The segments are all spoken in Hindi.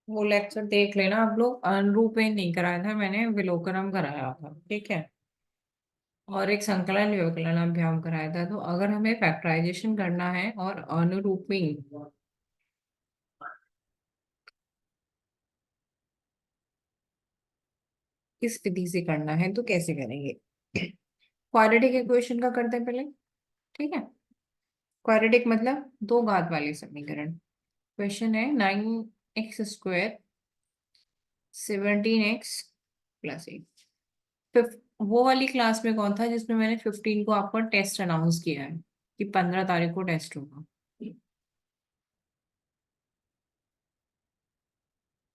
वो लेक्चर देख लेना आप लोग। अनुरूपण नहीं कराया था मैंने, विलोकनम कराया था, ठीक है। और एक संकलन विकलन अभ्याम कराया था। तो अगर हमें फैक्टराइजेशन करना है और अनुरूपी किस विधि से करना है तो कैसे करेंगे। क्वाड्रेटिक इक्वेशन का करते हैं पहले, ठीक है। क्वाड्रेटिक मतलब दो घात वाले समीकरण। क्वेश्चन है 9x² 17x+8। वो वाली क्लास में कौन था जिसमें मैंने 15 को आपका टेस्ट अनाउंस किया है कि 15 तारीख को टेस्ट होगा।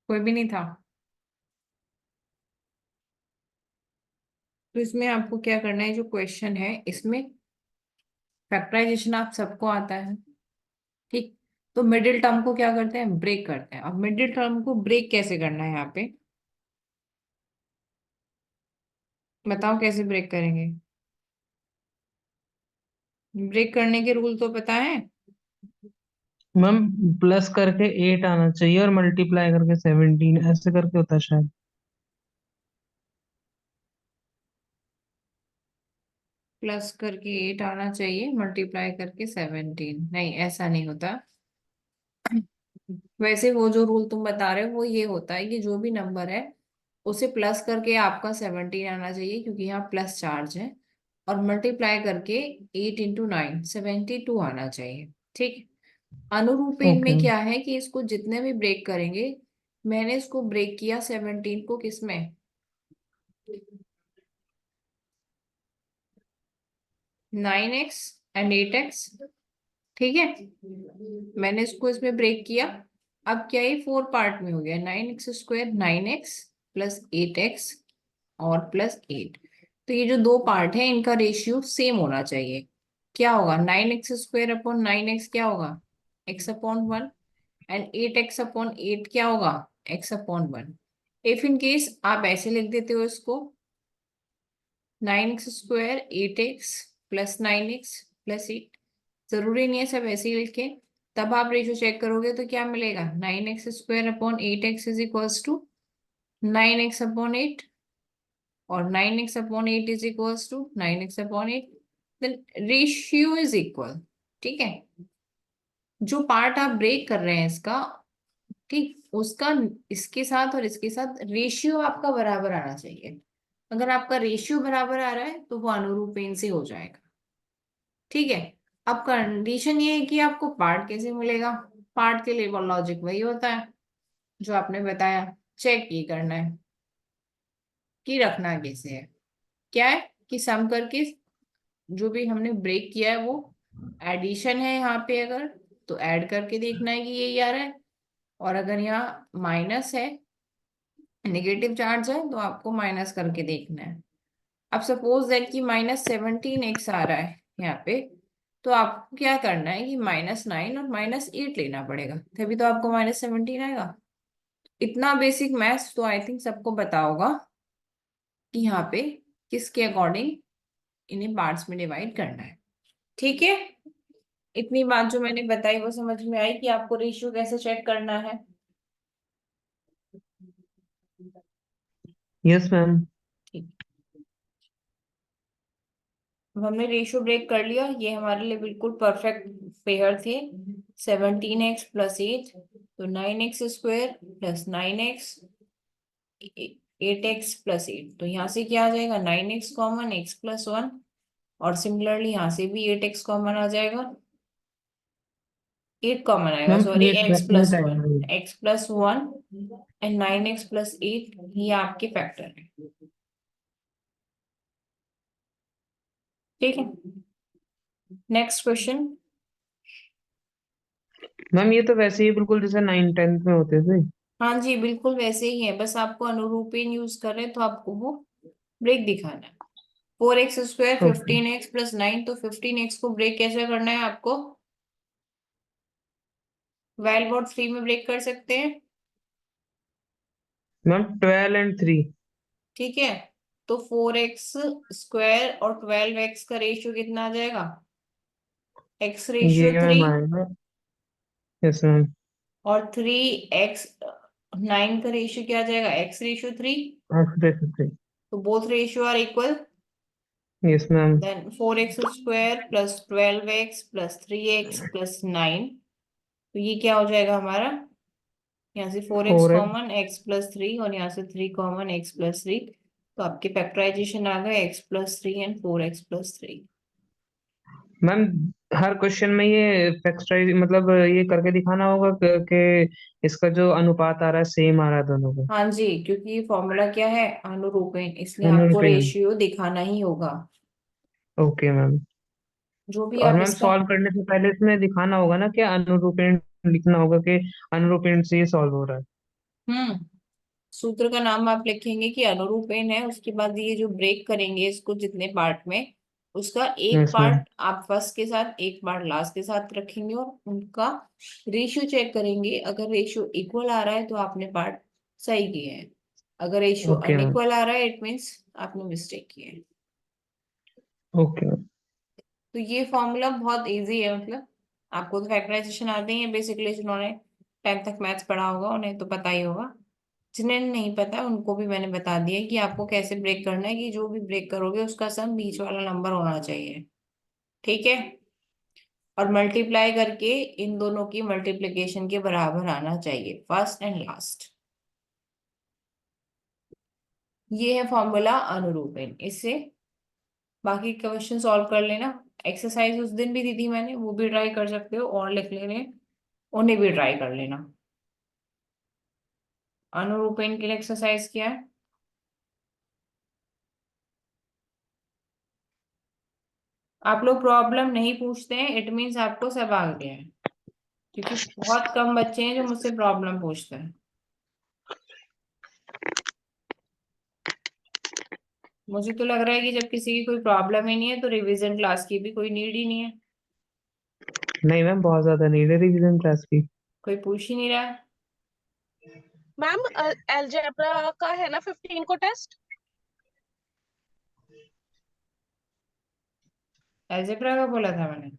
कोई भी नहीं था। तो इसमें आपको क्या करना है, जो क्वेश्चन है इसमें फैक्टराइजेशन आप सबको आता है, ठीक। तो मिडिल टर्म को क्या करते हैं, ब्रेक करते हैं। अब मिडिल टर्म को ब्रेक कैसे करना है यहाँ पे, बताओ कैसे ब्रेक करेंगे। ब्रेक करने के रूल तो पता है। मैम प्लस करके 8 आना चाहिए और मल्टीप्लाई करके 17 ऐसे करके होता है शायद। प्लस करके 8 आना चाहिए, मल्टीप्लाई करके 17, नहीं ऐसा नहीं होता। वैसे वो जो रूल तुम बता रहे हो वो ये होता है कि जो भी नंबर है उसे प्लस करके आपका 17 आना चाहिए, क्योंकि यहाँ प्लस चार्ज है। और मल्टीप्लाई करके 8 × 9 72 आना चाहिए, ठीक। अनुरूपेण ओके। में क्या है कि इसको जितने भी ब्रेक करेंगे, मैंने इसको ब्रेक किया 17 को किस में, 9x और 8x, ठीक है। मैंने इसको इसमें ब्रेक किया। अब क्या, ये 4 पार्ट में हो गया, 9x², 9x+8x और +8। तो ये जो दो पार्ट है इनका रेशियो सेम होना चाहिए। क्या होगा, 9x² अपॉन 9x क्या होगा, x/1। एंड 8x/8 क्या होगा, x/1। इफ इन केस आप ऐसे लिख देते हो इसको, 9x², 8x+9x+8, जरूरी नहीं है सब ऐसे ही लिखे। तब आप रेशो चेक करोगे तो क्या मिलेगा, 9x² upon 8x is equals to 9x/8, और 9x/8 is equals to 9x/8। Then ratio is equal, ठीक है। जो पार्ट आप ब्रेक कर रहे हैं इसका, ठीक, उसका इसके साथ और इसके साथ रेशियो आपका बराबर आना चाहिए। अगर आपका रेशियो बराबर आ रहा है तो वो अनुरूपेण से हो जाएगा, ठीक है। अब कंडीशन ये है कि आपको पार्ट कैसे मिलेगा। पार्ट के लिए वो लॉजिक वही होता है जो आपने बताया। चेक ये करना है कि रखना कैसे है। क्या है कि सम करके जो भी हमने ब्रेक किया है वो एडिशन है यहाँ पे, अगर तो ऐड करके देखना है कि ये आ रहा है। और अगर यहाँ माइनस है, नेगेटिव चार्ज है, तो आपको माइनस करके देखना है। अब सपोज दैट कि -17x आ रहा है यहाँ पे, तो आपको क्या करना है कि -9 और -8 लेना पड़ेगा, तभी तो आपको -17 आएगा। इतना बेसिक मैथ्स तो आई थिंक सबको पता होगा कि यहाँ पे किसके अकॉर्डिंग इन्हें पार्ट्स में डिवाइड करना है, ठीक है। इतनी बात जो मैंने बताई वो समझ में आई कि आपको रेशियो कैसे चेक करना है। Yes ma'am. ठीक। अब हमने रेशियो ब्रेक कर लिया, ये हमारे लिए बिल्कुल परफेक्ट पेयर थे। 17x+8, तो 9x² +9x, 8x+8। तो यहाँ से क्या आ जाएगा, 9x कॉमन, x+1। और सिमिलरली यहाँ से भी 8x कॉमन आ जाएगा, 8 कॉमन आएगा, मैम सॉरी, ये एक्स डेफिनेट प्लस है। वन x+1 एंड 9x+8, ये आपके फैक्टर है, ठीक है। Next question. मैम ये तो वैसे ही बिल्कुल जैसे 9 10th में होते थे। हाँ जी, बिल्कुल वैसे ही है, बस आपको अनुरूपीन यूज कर रहे हैं तो आपको वो ब्रेक दिखाना है। 4x² ओके 15x+9, तो 15x को ब्रेक कैसे करना है आपको, वैल बोर्ड 3 में ब्रेक कर सकते हैं, मैम 12 और 3। ठीक है। तो 4x² और 12x का रेशियो कितना आ जाएगा, x ये रेशियो 3, मैम आएगा। Yes ma'am. और 3x 9 का रेशियो क्या आ जाएगा, x रेशियो 3। x/3। तो both ratio are equal. Yes ma'am. Then 4x square plus 12x plus 3x plus 9। तो ये क्या हो जाएगा हमारा, यहाँ से 4x 4x। Common, x plus 3, और यहाँ से 3 कॉमन, x प्लस 3। तो आपके फैक्टराइजेशन आ गए x plus 3 and 4x plus 3। Ma'am her question में ये फैक्टराइज मतलब ये करके दिखाना होगा कि इसका जो अनुपात आ रहा है सेम आ रहा है दोनों का। हाँ जी, क्योंकि ये फॉर्मूला क्या है, अनुरूपण, इसलिए आपको अनुरूपण। रेशियो दिखाना ही होगा। Okay ma'am. जो भी और आप मैम इसका। सॉल्व करने से पहले इसमें दिखाना होगा ना कि अनुरूपण, लिखना होगा कि अनुरूपण से ये सॉल्व हो रहा है। हम्म। सूत्र का नाम आप लिखेंगे कि अनुरूपण है, उसके बाद ये जो ब्रेक करेंगे इसको जितने पार्ट में, उसका एक यस मैम। पार्ट आप फर्स्ट के साथ, एक पार्ट लास्ट के साथ रखेंगे, और उनका रेशियो चेक करेंगे। अगर रेशियो इक्वल आ रहा है तो आपने पार्ट सही किए हैं, अगर रेशियो ओके मैम। अनइक्वल आ रहा है इट मीन्स आपने मिस्टेक किए है। Okay ma'am. तो ये फॉर्मूला बहुत इजी है, मतलब आपको तो फैक्टराइजेशन आते ही है बेसिकली, जिन्होंने 10th तक मैथ्स पढ़ा होगा उन्हें तो पता ही होगा। जिन्हें नहीं पता है उनको भी मैंने बता दिया है कि आपको कैसे ब्रेक करना है, कि जो भी ब्रेक करोगे उसका सम बीच वाला नंबर होना चाहिए। ठीक है। और मल्टीप्लाई करके इन दोनों की मल्टीप्लिकेशन के बराबर आना चाहिए, फर्स्ट एंड लास्ट। ये है फॉर्मूला अनुरूपण। इससे बाकी क्वेश्चन सॉल्व कर लेना। एक्सरसाइज उस दिन भी दी थी मैंने, वो भी ट्राई कर सकते हो, और लिख लेने उन्हें भी ट्राई कर लेना। अनुरूपण के लिए एक्सरसाइज क्या है, आप लोग प्रॉब्लम नहीं पूछते हैं इट मीन्स आपको सब आ गया है, क्योंकि बहुत कम बच्चे हैं जो मुझसे प्रॉब्लम पूछते हैं। मुझे तो लग रहा है कि जब किसी की कोई प्रॉब्लम ही नहीं है तो रिवीजन क्लास की भी कोई नीड ही नहीं है, नहीं मैम बहुत ज्यादा नीड है रिवीजन क्लास की। कोई पूछ ही नहीं रहा है। मैम अलजेब्रा का है ना 15 को टेस्ट। अलजेब्रा का बोला था मैंने।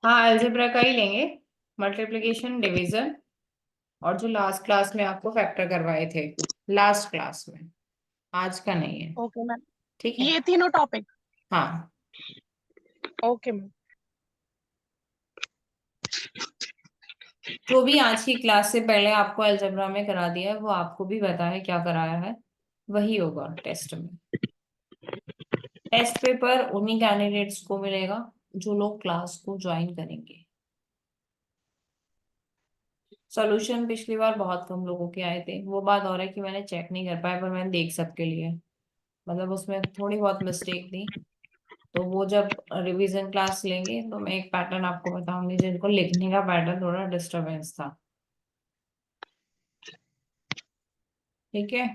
हाँ, अलजेब्रा का ही लेंगे, मल्टीप्लिकेशन डिवीजन, और जो लास्ट क्लास में आपको फैक्टर करवाए थे, लास्ट क्लास में, आज का नहीं है। ओके मैम, ठीक है। ये तीनों टॉपिक। हाँ। Okay ma'am. जो भी आज की क्लास से पहले आपको अलजेब्रा में करा दिया है वो आपको भी पता है क्या कराया है, वही होगा टेस्ट में। टेस्ट पेपर उन्हीं कैंडिडेट्स को मिलेगा जो लोग क्लास को ज्वाइन करेंगे। सॉल्यूशन पिछली बार बहुत कम लोगों के आए थे, वो बात और है कि मैंने चेक नहीं कर पाया, पर मैंने देख सबके लिए, मतलब उसमें थोड़ी बहुत मिस्टेक थी। तो वो जब रिवीजन क्लास लेंगे तो मैं एक पैटर्न आपको बताऊंगी, जिनको लिखने का पैटर्न थोड़ा डिस्टरबेंस था। ठीक है।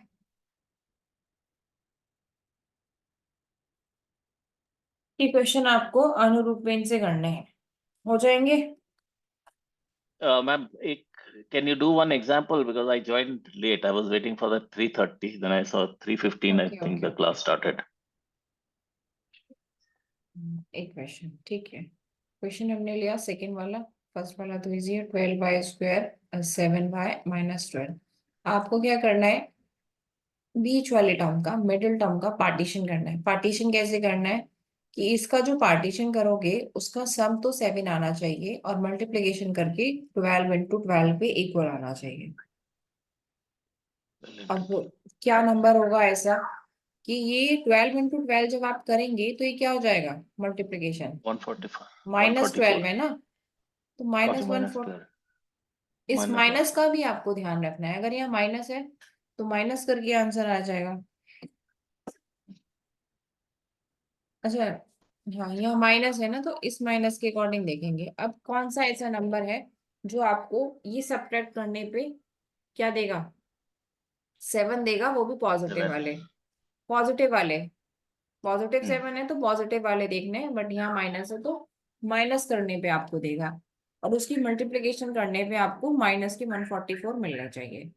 ये क्वेश्चन आपको अनुरूपण से करने हैं, हो जाएंगे। Ma'am, can you do one example? Because I joined late. I was waiting for the 3:30. Then I saw 3:15. I okay think okay the okay. class started. एक क्वेश्चन, ठीक है। क्वेश्चन हमने लिया सेकंड वाला। फर्स्ट वाला तो इजी है, 12y² 7y-12। आपको क्या करना है, बीच वाले टर्म का, मिडिल टर्म का पार्टीशन करना है। पार्टीशन कैसे करना है, कि इसका जो पार्टीशन करोगे उसका सम तो 7 आना चाहिए, और मल्टीप्लिकेशन करके 12 × 12 पे इक्वल आना चाहिए। अब क्या नंबर होगा ऐसा कि ये 12 × 12 जब आप करेंगे तो ये क्या हो जाएगा, मल्टीप्लिकेशन 145. -12 144. है ना, तो Okay, minus one minus four. 12. इस Minus 1. माइनस का भी आपको ध्यान रखना है, अगर यहाँ माइनस है तो माइनस करके आंसर आ जाएगा। अच्छा, हाँ यहाँ माइनस है ना, तो इस माइनस के अकॉर्डिंग देखेंगे। अब कौन सा ऐसा नंबर है जो आपको ये सब्ट्रैक्ट करने पे क्या देगा, 7 देगा, वो भी पॉजिटिव 7. वाले। पॉजिटिव वाले, पॉजिटिव Hmm. 7 है तो पॉजिटिव वाले देखने हैं, बट यहाँ माइनस है तो माइनस करने पे आपको देगा, और उसकी मल्टीप्लिकेशन करने पे आपको माइनस के 144 मिलना चाहिए।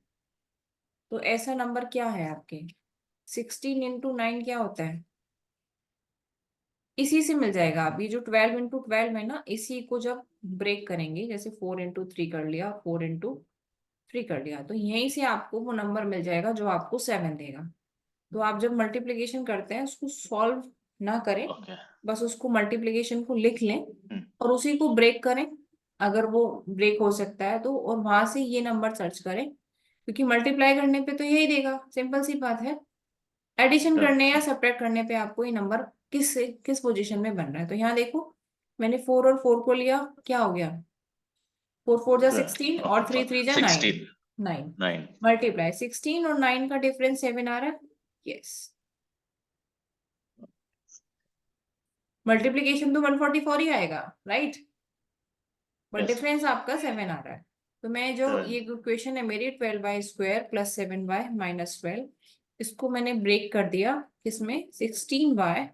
तो ऐसा नंबर क्या है आपके, 16 × 9 क्या होता है, इसी से मिल जाएगा। आप ये जो 12 इंटू 12 है ना, इसी को जब ब्रेक करेंगे, जैसे 4 इंटू 3 कर लिया, 4 इंटू 3 कर लिया, तो यहीं से आपको वो नंबर मिल जाएगा जो आपको 7 देगा। तो आप जब मल्टीप्लिकेशन करते हैं उसको सॉल्व ना करें, Okay. बस उसको मल्टीप्लिकेशन को लिख लें Hmm. और उसी को ब्रेक करें अगर वो ब्रेक हो सकता है तो, और वहां से ये नंबर सर्च करें, क्योंकि मल्टीप्लाई करने पे तो यही देगा, सिंपल सी बात है। एडिशन करने या सब्ट्रैक्ट करने पे आपको ये नंबर किस पोजीशन में बन रहा है। तो यहाँ देखो, मैंने 4 और 4 को लिया, क्या हो गया, 4 4 जा 16 और 3 3 जा 9, 16. 9 9. मल्टीप्लाई 16 और 9 का डिफरेंस 7 आ रहा है। यस, मल्टीप्लीकेशन तो 144 ही आएगा, राइट, बट Yes. डिफरेंस आपका 7 आ रहा है। तो मैं जो 7. ये क्वेश्चन है मेरी 12y² प्लस 7y माइनस 12, इसको मैंने ब्रेक कर दिया किसमें, 16y।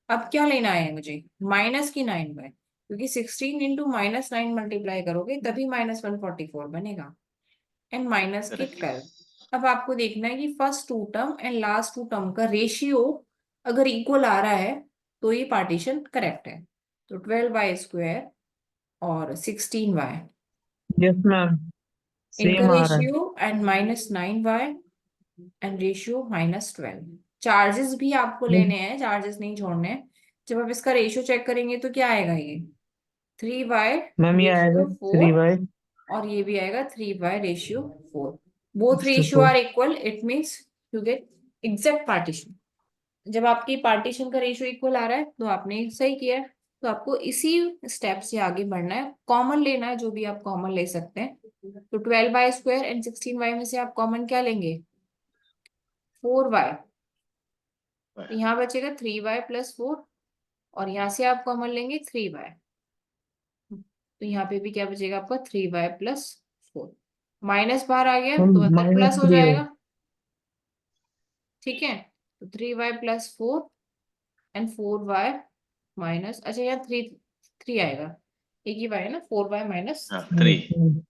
अब क्या लेना है मुझे, माइनस की 9y, क्योंकि 16 इंटू माइनस 9 मल्टीप्लाई करोगे तभी माइनस 144 बनेगा, एंड माइनस की Correct. 12। अब आपको देखना है कि first two term and last two term का रेशियो अगर इक्वल आ रहा है तो ये पार्टीशन करेक्ट है। तो 12y² और 16y, यस मैम, इनका सेम आ रहा है। Ratio and minus 9y and ratio minus 12। Charges भी आपको लेने हैं, चार्जेस नहीं छोड़ने हैं। जब आप इसका रेशियो चेक करेंगे तो क्या आएगा, ये 3y मैम ये आएगा रेशियो 4, 3y और ये भी आएगा 3y ratio 4। Both to ratio 4. Are equal, it means you get exact partition. जब आपकी पार्टीशन का रेशियो इक्वल आ रहा है तो आपने सही किया है। तो आपको इसी स्टेप से आगे बढ़ना है, कॉमन लेना है जो भी आप कॉमन ले सकते हैं। तो 12y² एंड 16y में से आप कॉमन क्या लेंगे, 4y, तो यहाँ बचेगा 3y प्लस 4, और यहाँ से आप कॉमन लेंगे 3y, तो यहाँ पे भी क्या बचेगा आपका 3y प्लस 4। माइनस बाहर आ गया मैम तो अंदर माइनस प्लस हो 3 है। जाएगा, ठीक है। तो 3y plus 4 and 4y minus, अच्छा यहाँ 3 आएगा, एक ही y है ना, 4y माइनस 3। 3.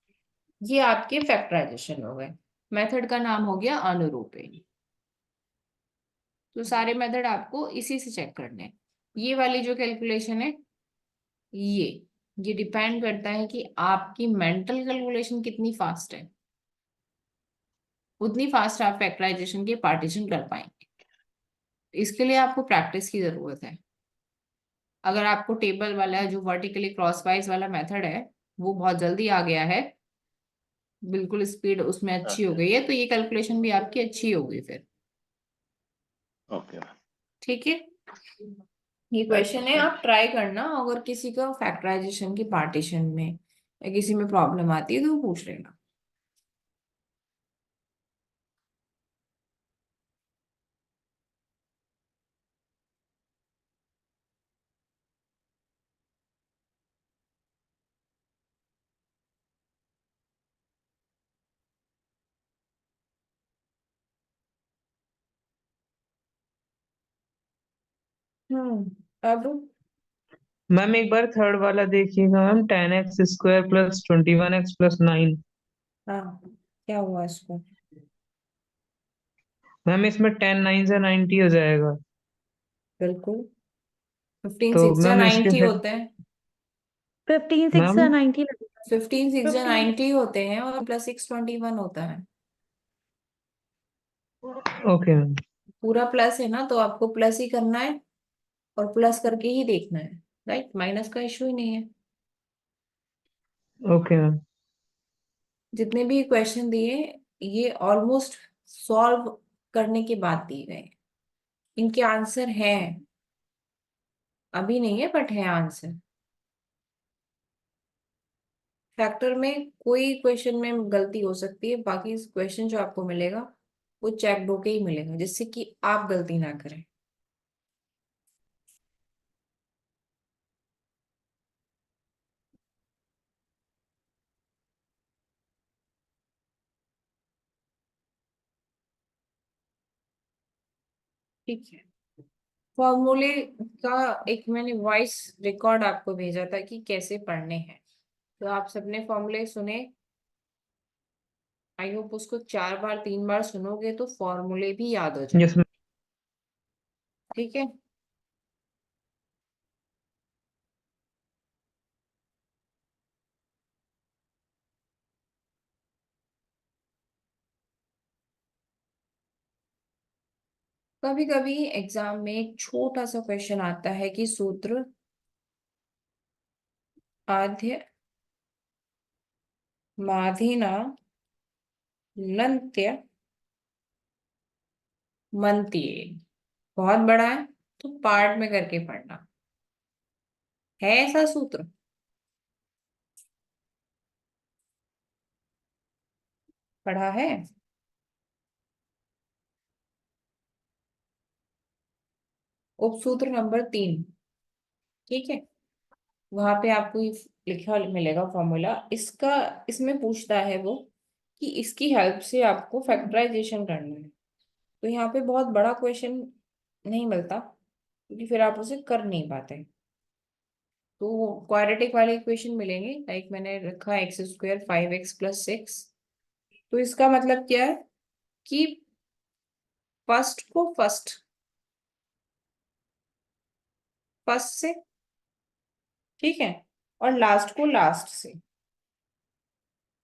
ये आपके फैक्टराइजेशन हो गए। मेथड का नाम हो गया अनुरूपी। तो सारे मेथड आपको इसी से चेक करने हैं। ये वाली जो कैलकुलेशन है, ये ये डिपेंड करता है कि आपकी मेंटल कैलकुलेशन कितनी फास्ट है, उतनी फास्ट आप फैक्टराइजेशन के पार्टीशन कर पाएंगे। इसके लिए आपको प्रैक्टिस की जरूरत है। अगर आपको टेबल वाला जो वर्टिकली क्रॉसवाइज वाला मेथड है वो बहुत जल्दी आ गया है, बिल्कुल स्पीड उसमें अच्छी हो Okay. गई है, तो ये कैलकुलेशन भी आपकी अच्छी होगी फिर, Okay. ठीक है। ये क्वेश्चन है, आप ट्राई करना, अगर किसी का फैक्टराइजेशन की पार्टीशन में या किसी में प्रॉब्लम आती है तो वो पूछ लेना। अब मैम एक बार थर्ड वाला देखिएगा ma'am, 10x² plus 21x plus 9। हाँ, क्या हुआ इसको, मैम इसमें 10 9 से 90 हो जाएगा। बिल्कुल 15 तो 6 जा मैम इसके 90 होते हैं, 15 6 मैम 90 15 6 जा 15 90 होते हैं, और प्लस 6 21 होता है। Okay ma'am. पूरा प्लस है ना, तो आपको प्लस ही करना है और प्लस करके ही देखना है, राइट, माइनस का इशू ही नहीं है। Okay ma'am. जितने भी क्वेश्चन दिए ये ऑलमोस्ट सॉल्व करने के बाद दिए गए, इनके आंसर हैं, अभी नहीं है बट है आंसर। फैक्टर में कोई क्वेश्चन में गलती हो सकती है, बाकी क्वेश्चन जो आपको मिलेगा वो चेक होके ही मिलेगा, जिससे कि आप गलती ना करें। ठीक है, फॉर्मूले का एक मैंने वॉइस रिकॉर्ड आपको भेजा था कि कैसे पढ़ने हैं, तो आप सबने फॉर्मूले सुने, आई होप उसको 4 बार 3 बार सुनोगे तो फॉर्मूले भी याद हो जाए, यस मैम। ठीक है। कभी कभी एग्जाम में एक छोटा सा क्वेश्चन आता है कि सूत्र आद्य माध्यिना नंत्य मंत्ये, बहुत बड़ा है तो पार्ट में करके पढ़ना है। ऐसा सूत्र पढ़ा है? उपसूत्र नंबर 3, ठीक है, वहां पे आपको ये लिखा मिलेगा फॉर्मूला इसका। इसमें पूछता है वो कि इसकी हेल्प से आपको फैक्टराइजेशन करना है। तो यहाँ पे बहुत बड़ा क्वेश्चन नहीं मिलता क्योंकि फिर आप उसे कर नहीं पाते। तो क्वाड्रेटिक वाले इक्वेशन मिलेंगे, लाइक मैंने रखा x² 5x+6। तो इसका मतलब क्या है कि फर्स्ट को फर्स्ट से, ठीक है, और लास्ट को लास्ट से।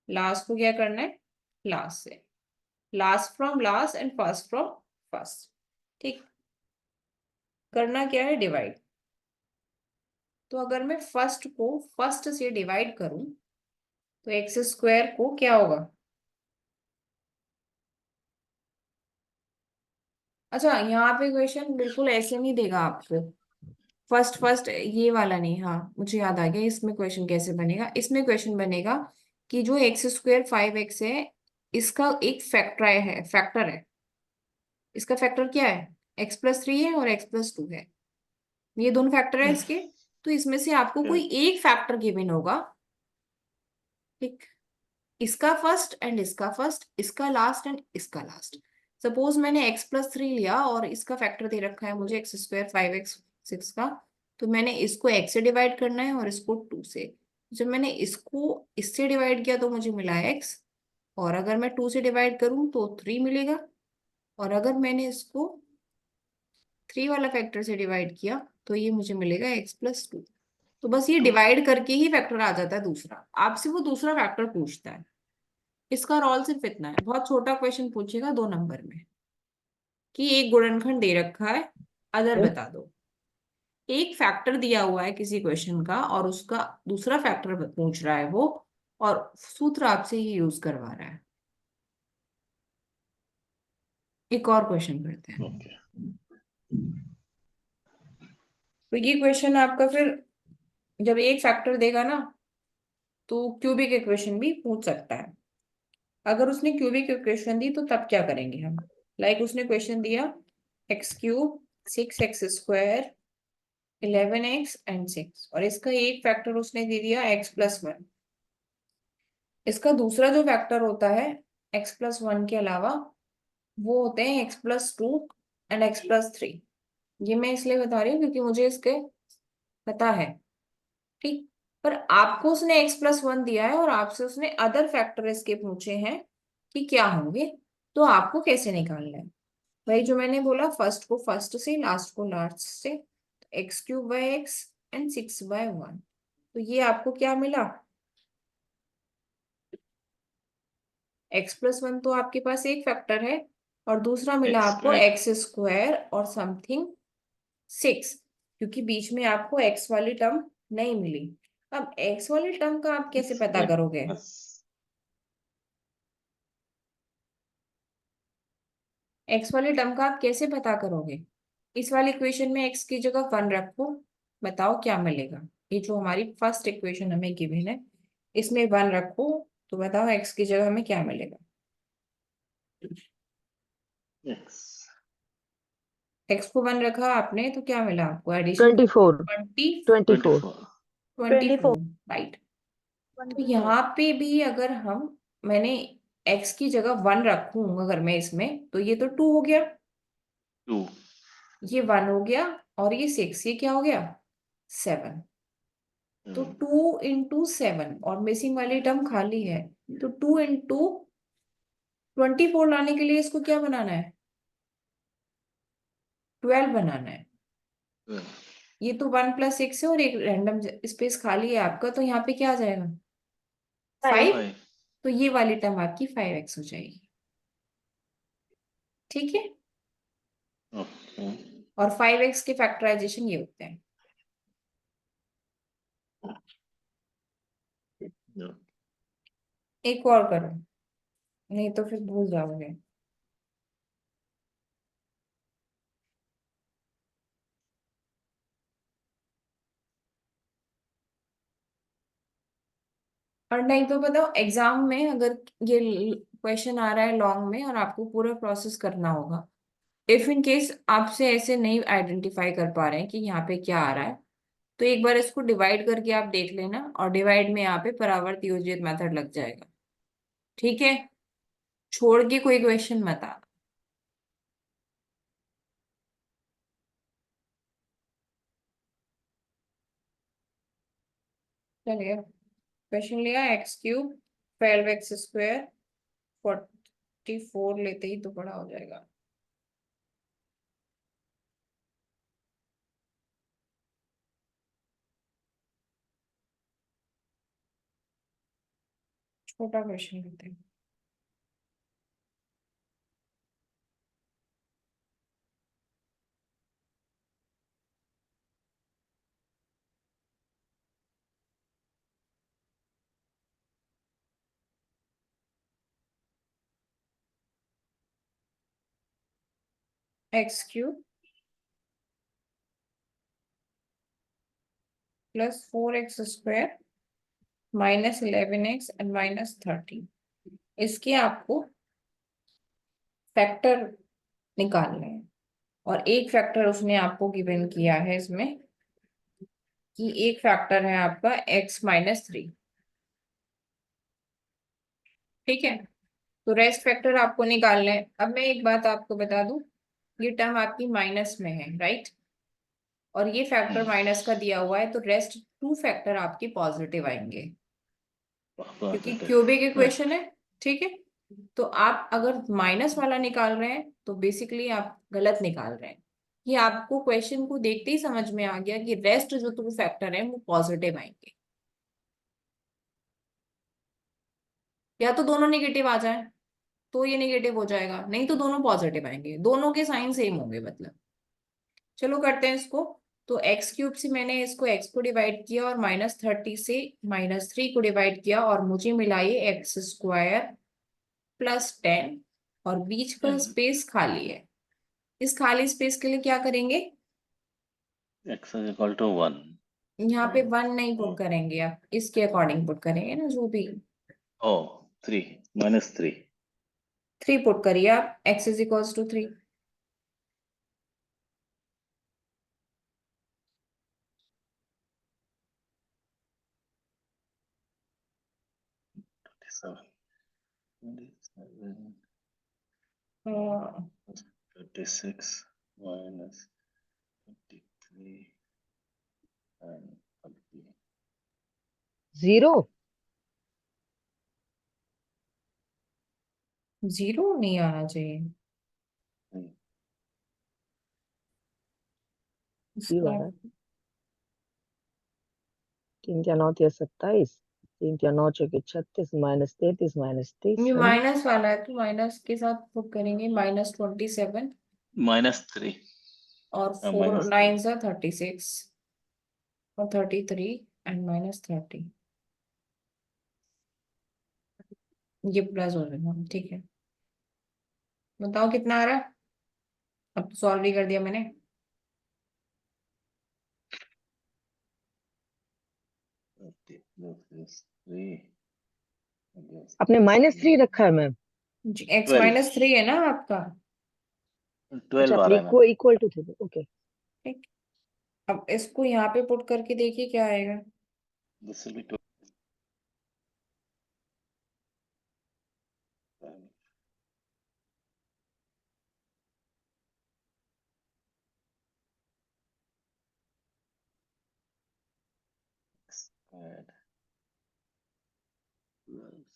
लास्ट को क्या करना है? लास्ट से। Last from last and first from first, ठीक। करना क्या है? डिवाइड। तो अगर मैं फर्स्ट को फर्स्ट से डिवाइड करूं तो x² को क्या होगा? अच्छा, यहाँ पे क्वेश्चन बिल्कुल ऐसे नहीं देगा आपको, फर्स्ट फर्स्ट ये वाला नहीं। हाँ, मुझे याद आ गया इसमें क्वेश्चन कैसे बनेगा। इसमें क्वेश्चन बनेगा कि जो x² 5x है, इसका एक फैक्टर है। इसका फैक्टर क्या है? x+3 है और x+2 है, ये दोनों फैक्टर है इसके। तो इसमें से आपको कोई एक फैक्टर गिवन होगा, ठीक, इसका फर्स्ट एंड इसका फर्स्ट, इसका लास्ट एंड इसका लास्ट। सपोज मैंने x+3 लिया और इसका फैक्टर दे रखा है मुझे x² 5x6 का, तो मैंने इसको x से डिवाइड करना है और इसको 2 से। जब मैंने इसको इससे डिवाइड किया तो मुझे मिला x, और अगर मैं 2 से डिवाइड करूं तो 3 मिलेगा, और अगर मैंने इसको 3 वाला फैक्टर से डिवाइड किया तो ये मुझे मिलेगा x+2। तो बस ये डिवाइड करके ही फैक्टर आ जाता है दूसरा। आपसे वो दूसरा फैक्टर पूछता है। इसका रोल सिर्फ इतना है, बहुत छोटा क्वेश्चन पूछेगा 2 नंबर में कि एक गुणनखंड दे रखा है, अदर बता दो। एक फैक्टर दिया हुआ है किसी क्वेश्चन का और उसका दूसरा फैक्टर पूछ रहा है वो, और सूत्र आपसे ये यूज करवा रहा है। एक और क्वेश्चन करते हैं। Okay. तो ये क्वेश्चन आपका फिर जब एक फैक्टर देगा ना तो क्यूबिक इक्वेशन भी पूछ सकता है। अगर उसने क्यूबिक इक्वेशन दी तो तब क्या करेंगे हम? लाइक उसने क्वेश्चन दिया x³ 6x² 11x एंड 6, और इसका एक फैक्टर उसने दे दिया x+1। इसका दूसरा जो फैक्टर होता है x+1 के अलावा, वो होते हैं x+2 एंड x+3। ये मैं इसलिए बता रही हूँ क्योंकि मुझे इसके पता है, ठीक। पर आपको उसने x+1 दिया है और आपसे उसने अदर फैक्टर इसके पूछे हैं कि क्या होंगे, तो आपको कैसे निकालना है? भाई जो मैंने बोला, फर्स्ट को फर्स्ट से, लास्ट को लास्ट से, x³ x एंड 6/1। तो ये आपको क्या मिला? x+1 तो आपके पास एक फैक्टर है, और दूसरा मिला X, आपको right. x² और समथिंग 6, क्योंकि बीच में आपको x वाली टर्म नहीं मिली। अब x वाली टर्म का आप कैसे पता करोगे? x वाली टर्म का आप कैसे पता करोगे? इस वाली इक्वेशन में x की जगह 1 रखो, बताओ क्या मिलेगा। ये जो हमारी फर्स्ट इक्वेशन हमें गिवन है, इसमें 1 रखो, तो बताओ x की जगह हमें क्या मिलेगा? X. x को 1 रखा आपने तो क्या मिला आपको? एडिशन 24. 24. 24, राइट। तो यहाँ पे भी अगर मैंने x की जगह 1 रखूं अगर मैं इसमें, तो ये तो 2 हो गया, 2. ये 1 हो गया, और ये 6, ये क्या हो गया? 7। तो 2 × 7, और मिसिंग वाली टर्म खाली है, तो 2 × 24 लाने के लिए इसको क्या बनाना है? 12 बनाना है। ये तो 1+6 है और एक रैंडम स्पेस खाली है आपका, तो यहाँ पे क्या आ जाएगा? 5। 5. तो ये वाली टर्म आपकी 5x हो जाएगी, ठीक है। Okay. और 5x के फैक्टराइजेशन ये होते हैं। Yeah. एक और करो, नहीं तो फिर भूल जाओगे। और नहीं तो बताओ, एग्जाम में अगर ये क्वेश्चन आ रहा है लॉन्ग में और आपको पूरा प्रोसेस करना होगा, इफ इन केस आपसे ऐसे नहीं आइडेंटिफाई कर पा रहे हैं कि यहाँ पे क्या आ रहा है, तो एक बार इसको डिवाइड करके आप देख लेना, और डिवाइड में यहाँ पे परावर्त योजित मेथड लग जाएगा। ठीक है, छोड़ के कोई क्वेश्चन मत आ। चलिए, क्वेश्चन लिया x³ 12x² 44 लेते ही तो बड़ा हो जाएगा। छोटा क्वेश्चन लेते हैं। x³ + 4x² -11x एंड -30, इसके आपको फैक्टर निकालने हैं। और एक फैक्टर उसने आपको गिवन किया है इसमें, कि एक फैक्टर है आपका x-3। ठीक है, तो रेस्ट फैक्टर आपको निकालना है। अब मैं एक बात आपको बता दूं, ये टर्म आपकी माइनस में है, राइट, और ये फैक्टर माइनस का दिया हुआ है, तो रेस्ट 2 फैक्टर आपके पॉजिटिव आएंगे, क्योंकि Positive. Cubic Right. इक्वेशन है। ठीक है, तो आप अगर माइनस वाला निकाल रहे हैं तो बेसिकली आप गलत निकाल रहे हैं। ये आपको क्वेश्चन को देखते ही समझ में आ गया कि रेस्ट जो 2 फैक्टर है वो पॉजिटिव आएंगे, या तो दोनों नेगेटिव आ जाए तो ये नेगेटिव हो जाएगा, नहीं तो दोनों पॉजिटिव आएंगे, दोनों के साइन सेम होंगे मतलब। चलो करते हैं इसको। तो x³ से मैंने इसको x को डिवाइड किया और -30 से -3 को डिवाइड किया, और मुझे मिला ये x² + 10, और बीच का स्पेस खाली है। इस खाली स्पेस के लिए क्या करेंगे, X is equal to 1. यहाँ पे 1 नहीं पुट करेंगे, आप इसके अकॉर्डिंग पुट करेंगे ना, जो भी। Oh, 3. -3. 3 पुट करिए आप, x = 3। Seven. 27. हाँ, 36 minus 23 and 30. 0. 0 नहीं आना चाहिए Hmm. जीरो इसका। है। 3 क्या 9 या 27, 3 क्या 9 चौके 36 -33 -30 ये है ना। माइनस वाला है तो माइनस के साथ पुट करेंगे, -27, -3. और 4 -3. 9 36, और 33 एंड -30, ये प्लस हो जाएगा। ठीक है, बताओ कितना आ रहा है। अब तो सॉल्व भी कर दिया मैंने। 30 plus this 3. I guess आपने -3 रखा है मैम। x 12. -3 है ना आपका। 12 अच्छा, आ फिर रहा है मैम. इक्वल टू थे। ओके। ठीक, अब इसको यहाँ पे पुट करके देखिए क्या आएगा। This will be 12. Squared plus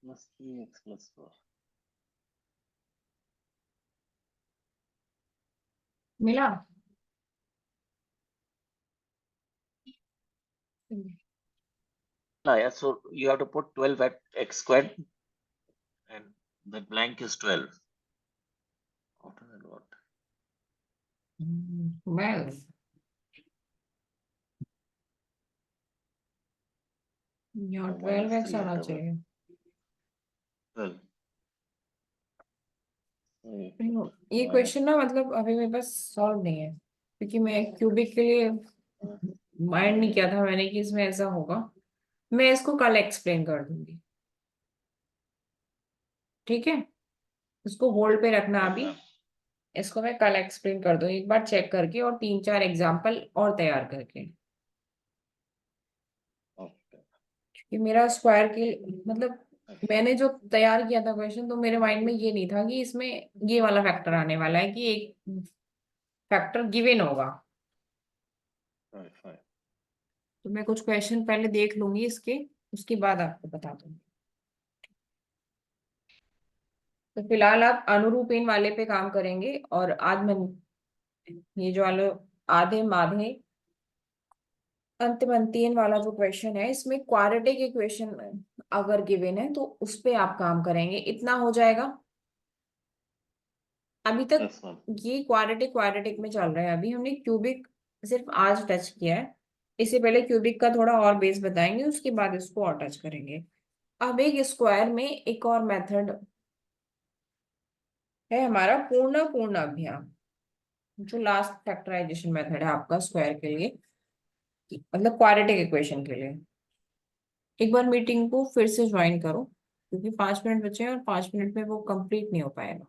plus 3x plus 4. मिला? No, yeah, so you have to put 12 at x squared and the blank is 12. After that, what? Well, यहाँ Oh, 12x -3 आना at चाहिए। 12. ये क्वेश्चन ना मतलब अभी मेरे पास सॉल्व नहीं है, क्योंकि मैं क्यूबिक के लिए माइंड नहीं किया था मैंने कि इसमें ऐसा होगा। मैं इसको कल एक्सप्लेन कर दूंगी, ठीक है? इसको होल्ड पे रखना अभी, इसको मैं कल एक्सप्लेन कर दूँ एक बार चेक करके और 3-4 एग्जाम्पल और तैयार करके, Okay. क्योंकि मेरा स्क्वायर के मतलब मैंने जो तैयार किया था क्वेश्चन, तो मेरे माइंड में ये नहीं था कि इसमें ये वाला फैक्टर आने वाला है कि एक फैक्टर गिवन होगा। Fine. तो मैं कुछ क्वेश्चन पहले देख लूंगी इसके, उसके बाद आपको बता दूंगी। तो फिलहाल आप अनुरूपीन वाले पे काम करेंगे, और आज मैं ये जो वाले आधे माधे अंतिम अंतिम वाला जो क्वेश्चन है, इसमें क्वाड्रेटिक इक्वेशन अगर गिवन है तो उस पे आप काम करेंगे। इतना हो जाएगा। अभी तक Yes, ma'am. ये क्वाड्रेटिक में चल रहा है। अभी हमने क्यूबिक सिर्फ आज टच किया है, इससे पहले क्यूबिक का थोड़ा और बेस बताएंगे, उसके बाद इसको और टच करेंगे। अब एक स्क्वायर में एक और मेथड है हमारा पूर्ण अभियान, जो लास्ट फैक्टराइजेशन मेथड है आपका स्क्वायर के लिए, मतलब क्वाड्रेटिक इक्वेशन के लिए। एक बार मीटिंग को फिर से ज्वाइन करो, क्योंकि 5 मिनट बचे हैं और 5 मिनट में वो कंप्लीट नहीं हो पाएगा।